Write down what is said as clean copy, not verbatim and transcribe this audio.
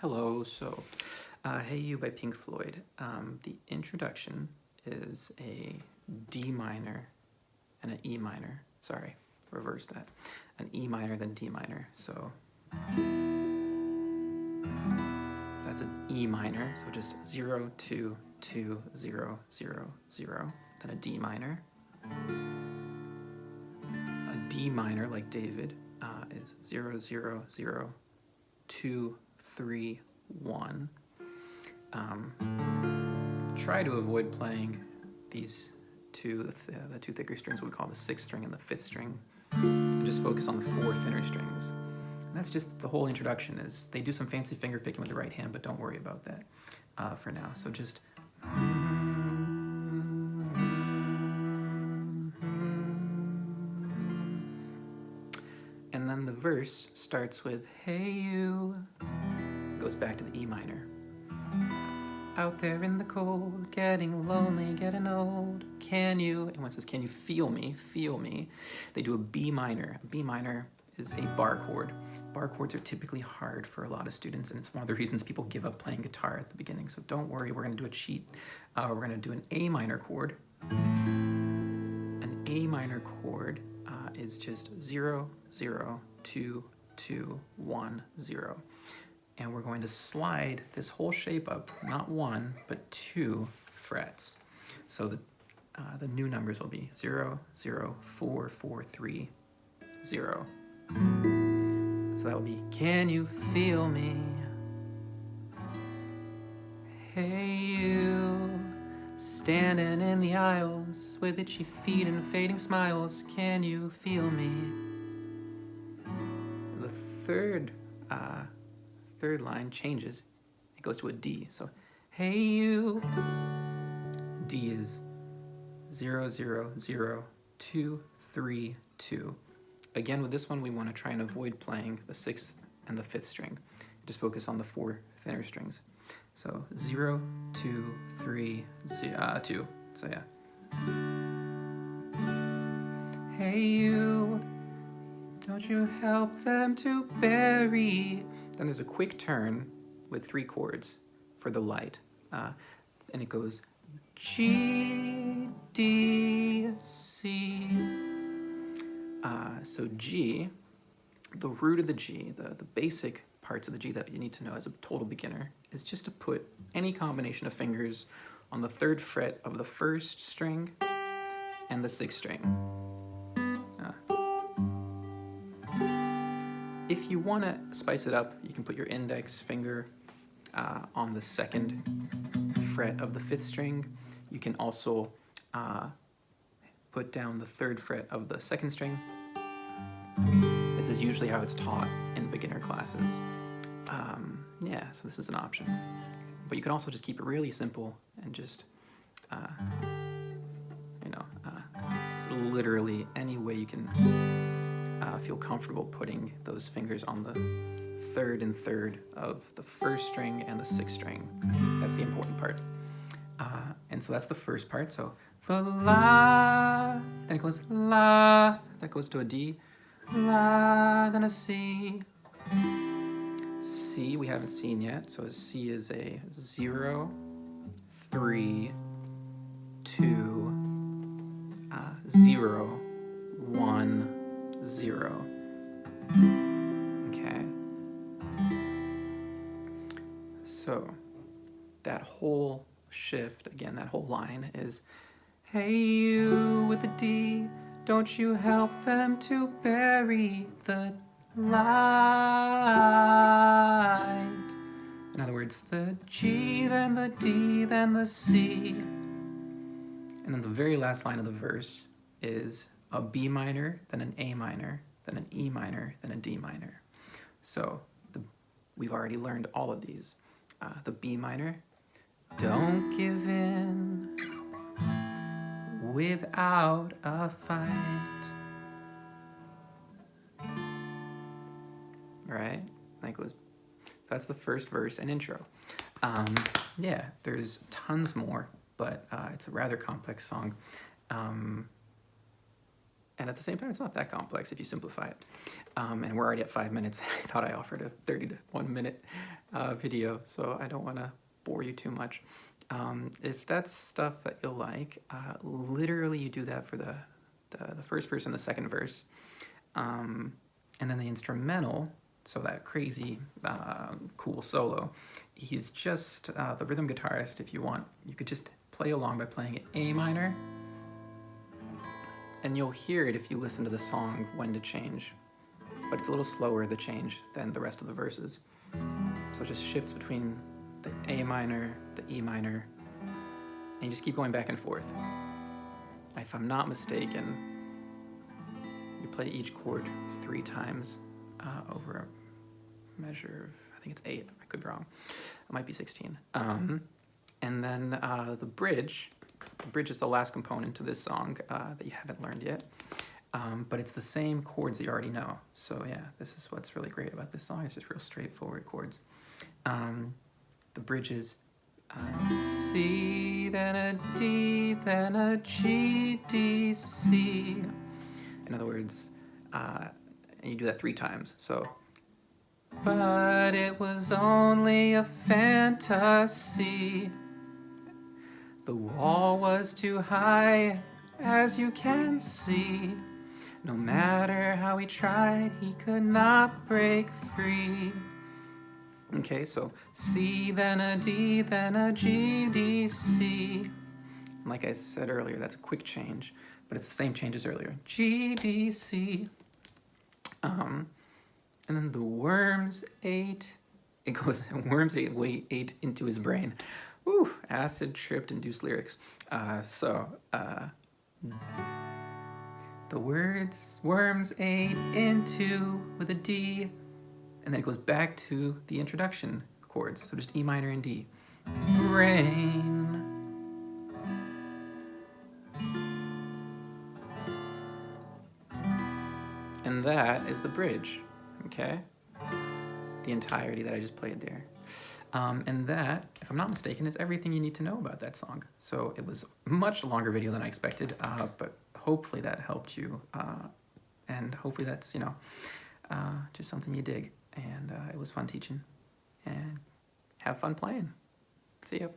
Hello, Hey You by Pink Floyd. The introduction is a D minor and an E minor. Sorry, reverse that. An E minor, then D minor. So that's an E minor, so just 0, 2, 2, 0, 0, 0. Then a D minor. A D minor, like David, is 0, 0, 0, 2, 3, 1. Try to avoid playing these two, the two thicker strings, what we call the 6th string and the 5th string, and just focus on the 4 thinner strings. And that's just the whole introduction. Is they do some fancy finger picking with the right hand, but don't worry about that for now. So just and then the verse starts with "Hey you," goes back to the E minor. Out there in the cold, getting lonely, getting old, can you, and when it says can you feel me, they do a B minor. A B minor is a bar chord. Bar chords are typically hard for a lot of students, and it's one of the reasons people give up playing guitar at the beginning. So don't worry, we're going to do a cheat. We're going to do an A minor chord. An A minor chord is just 0, 0, 2, 2, 1, 0. And we're going to slide this whole shape up, not 1, but 2 frets. So the new numbers will be 0, 0, 4, 4, 3, 0. So that will be, can you feel me? Hey you, standing in the aisles with itchy feet and fading smiles, can you feel me? The third line changes. It goes to a D. So, hey you. D is 0, 0, 0, 2, 3, 2. Again, with this one, we want to try and avoid playing the 6th and the 5th string. Just focus on the 4 thinner strings. So 0, 2, 3, 2. So yeah. Hey you, don't you help them to bury. Then there's a quick turn with 3 chords for the light. And it goes G, D, C. So G, the root of the G, the basic parts of the G that you need to know as a total beginner is just to put any combination of fingers on the 3rd fret of the 1st string and the 6th string. If you want to spice it up, you can put your index finger on the 2nd fret of the 5th string. You can also put down the 3rd fret of the 2nd string. This is usually how it's taught in beginner classes. Yeah, so this is an option. But you can also just keep it really simple and just, it's literally any way you can feel comfortable putting those fingers on the 3rd and 3rd of the 1st string and the 6th string. That's the important part. And so that's the first part. So the la, then it goes la, that goes to a D, la, then a C. C we haven't seen yet, so a C is a 0, 3, 2, 0, 1, 0. Okay. So that whole shift, again, that whole line is, hey you with the D, don't you help them to bury the light. In other words, the G, then the D, then the C. And then the very last line of the verse is a B minor, then an A minor, then an E minor, then a D minor. So we've already learned all of these. The B minor, don't give in without a fight. Right? That's the first verse and intro. Yeah, there's tons more, but it's a rather complex song. And at the same time, it's not that complex if you simplify it. And we're already at 5 minutes. I thought I offered a 30 to 1 minute video, so I don't want to bore you too much. If that's stuff that you'll like, literally you do that for the first verse and the second verse. And then the instrumental, so that crazy, cool solo, he's just the rhythm guitarist. If you want, you could just play along by playing it A minor, and you'll hear it if you listen to the song when to change, but it's a little slower, the change, than the rest of the verses. So it just shifts between the A minor, the E minor, and you just keep going back and forth. If I'm not mistaken, you play each chord 3 times over a measure of, I think it's 8, I could be wrong, it might be 16. And then the bridge is the last component to this song that you haven't learned yet, but it's the same chords that you already know. So yeah, this is what's really great about this song. It's just real straightforward chords. The bridge is C, then a D, then a G, D, C. In other words, and you do that 3 times. So, but it was only a fantasy. The wall was too high, as you can see. No matter how he tried, he could not break free. Okay, so C, then a D, then a G, D, C. And like I said earlier, that's a quick change, but it's the same change as earlier. G, D, C. And then the worms ate. It goes, worms ate into his brain. Woo, acid tripped induced lyrics. The words worms ate into with a D, and then it goes back to the introduction chords. So just E minor and D. Brain. And that is the bridge, okay? The entirety that I just played there. And that, if I'm not mistaken, is everything you need to know about that song. So it was a much longer video than I expected, but hopefully that helped you. And hopefully that's, just something you dig. And it was fun teaching. And have fun playing. See ya.